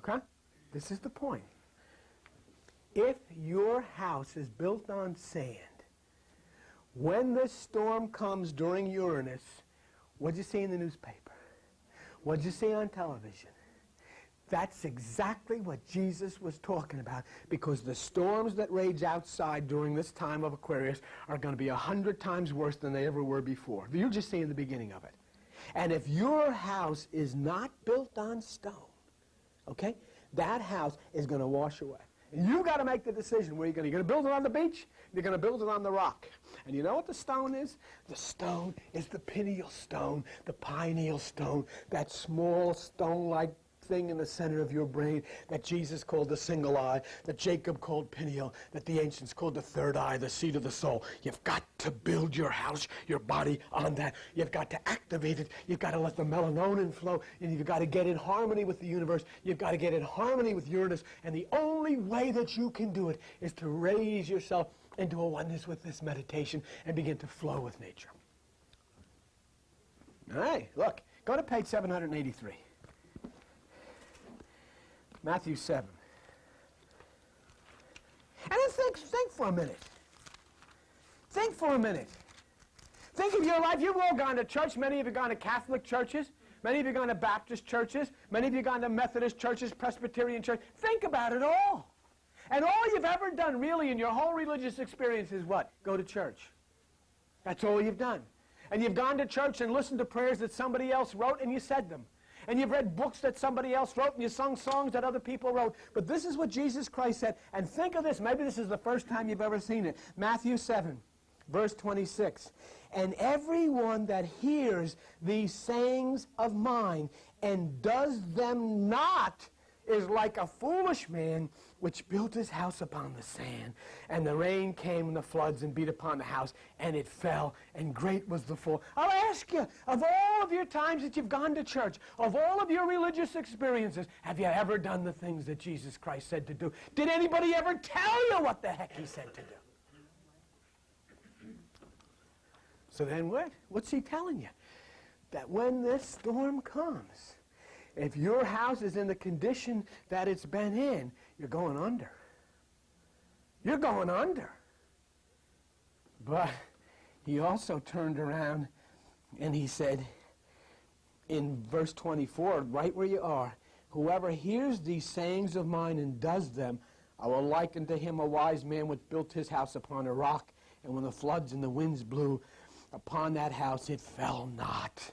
Okay? This is the point. If your house is built on sand, when this storm comes during Uranus, what'd you see in the newspaper? What'd you see on television? That's exactly what Jesus was talking about, because the storms that rage outside during this time of Aquarius are going to be 100 times worse than they ever were before. You're just seeing the beginning of it. And if your house is not built on stone, okay, that house is going to wash away. And you've got to make the decision where you're going to build it on the beach, you're going to build it on the rock. And you know what the stone is? The stone is the pineal stone, the pineal stone, that small stone-like thing in the center of your brain that Jesus called the single eye, that Jacob called pineal, that the ancients called the third eye, the seat of the soul. You've got to build your house, your body on that. You've got to activate it. You've got to let the melatonin flow, and you've got to get in harmony with the universe. You've got to get in harmony with Uranus, and the only way that you can do it is to raise yourself into a oneness with this meditation and begin to flow with nature. All right, look, go to page 783. Matthew 7. And then think for a minute. Think for a minute. Think of your life. You've all gone to church. Many of you have gone to Catholic churches. Many of you have gone to Baptist churches. Many of you have gone to Methodist churches, Presbyterian church. Think about it all. And all you've ever done really in your whole religious experience is what? Go to church. That's all you've done. And you've gone to church and listened to prayers that somebody else wrote and you said them. And you've read books that somebody else wrote, and you sung songs that other people wrote. But this is what Jesus Christ said. And think of this. Maybe this is the first time you've ever seen it. Matthew 7, verse 26. And everyone that hears these sayings of mine and does them not is like a foolish man which built his house upon the sand. And the rain came and the floods and beat upon the house, and it fell, and great was the fall. I'll ask you, of all of your times that you've gone to church, of all of your religious experiences, have you ever done the things that Jesus Christ said to do? Did anybody ever tell you what the heck he said to do? So then what? What's he telling you? That when this storm comes, if your house is in the condition that it's been in, you're going under. You're going under. But he also turned around and he said in verse 24, right where you are, whoever hears these sayings of mine and does them, I will liken to him a wise man which built his house upon a rock, and when the floods and the winds blew upon that house, it fell not.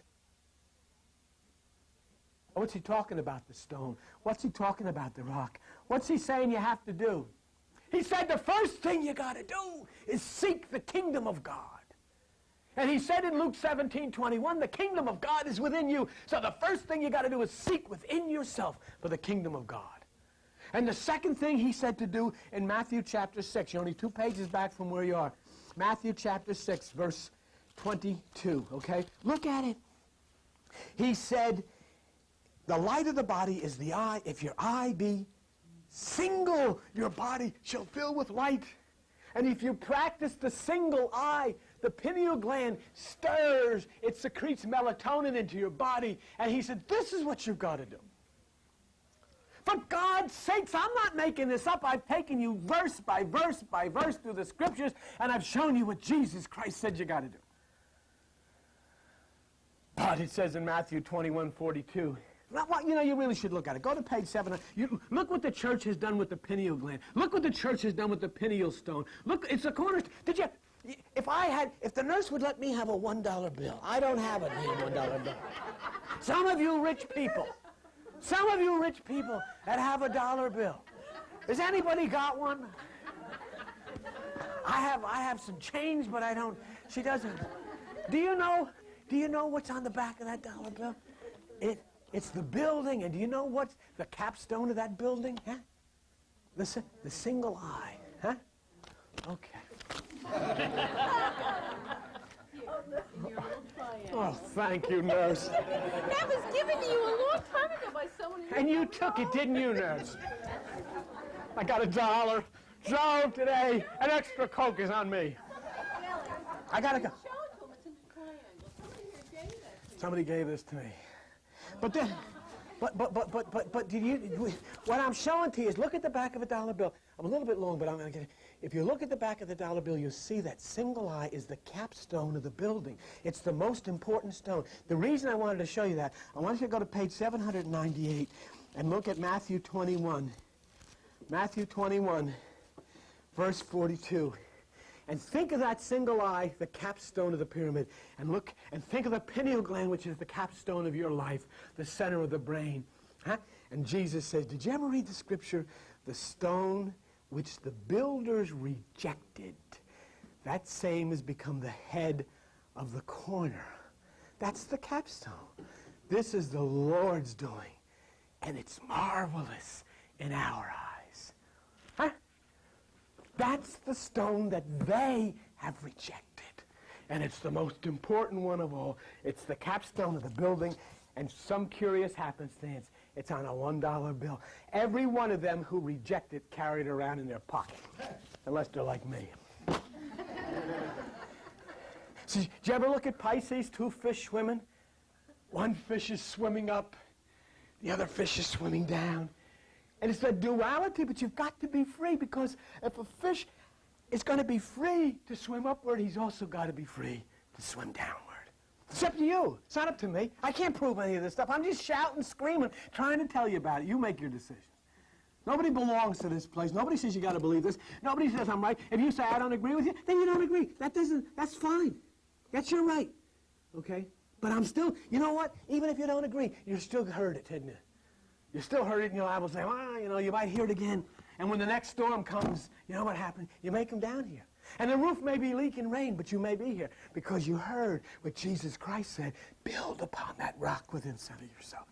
What's he talking about, the stone? What's he talking about, the rock? What's he saying you have to do? He said the first thing you got to do is seek the kingdom of God. And he said in Luke 17:21, the kingdom of God is within you. So the first thing you got to do is seek within yourself for the kingdom of God. And the second thing he said to do in Matthew chapter 6, you're only 2 pages back from where you are. Matthew chapter 6, verse 22, okay? Look at it. He said, the light of the body is the eye. If your eye be single, your body shall fill with light. And if you practice the single eye, the pineal gland stirs. It secretes melatonin into your body. And he said, this is what you've got to do. For God's sakes, I'm not making this up. I've taken you verse by verse by verse through the scriptures, and I've shown you what Jesus Christ said you got to do. But it says in Matthew 21:42, you really should look at it. Go to page 7. Look what the church has done with the pineal gland. Look what the church has done with the pineal stone. Look, it's a corner. If the nurse would let me have a $1 bill. I don't have a damn $1 bill. Some of you rich people that have a $1 bill. Has anybody got one? I have some change, but I don't. She doesn't. Do you know what's on the back of that $1 bill? It's the building, and do you know what's the capstone of that building? Huh? The single eye. Huh? Okay. Oh, thank you, nurse. That was given to you a long time ago by someone. And you took it, didn't you, nurse? I got $1. Drove today. An extra Coke is on me. I gotta go. Show it to him. It's in the triangle. Somebody here gave that to you. Somebody gave this to me. But then, But did you? What I'm showing to you is look at the back of a dollar bill. I'm a little bit long, but I'm going to get it. If you look at the back of the dollar bill, you'll see that single eye is the capstone of the building. It's the most important stone. The reason I wanted to show you that, I want you to go to page 798 and look at Matthew 21. Matthew 21, verse 42. And think of that single eye, the capstone of the pyramid, and look and think of the pineal gland, which is the capstone of your life, the center of the brain. Huh? And Jesus says, did you ever read the scripture? The stone which the builders rejected, that same has become the head of the corner. That's the capstone. This is the Lord's doing, and it's marvelous in our eyes. Huh? That's the stone that they have rejected. And it's the most important one of all. It's the capstone of the building, and some curious happenstance, it's on a $1 bill. Every one of them who reject it carry it around in their pocket, unless they're like me. See, did you ever look at Pisces, two fish swimming? One fish is swimming up, the other fish is swimming down. And it's a duality, but you've got to be free, because if a fish is going to be free to swim upward, he's also got to be free to swim downward. It's up to you. It's not up to me. I can't prove any of this stuff. I'm just shouting, screaming, trying to tell you about it. You make your decisions. Nobody belongs to this place. Nobody says you got to believe this. Nobody says I'm right. If you say I don't agree with you, then you don't agree. That's fine. That's your right. Okay? But I'm still, you know what? Even if you don't agree, you still heard it, didn't you? You still heard it, and you'll say, well, you might hear it again. And when the next storm comes, you know what happened? You make them down here. And the roof may be leaking rain, but you may be here because you heard what Jesus Christ said, build upon that rock within inside of yourself.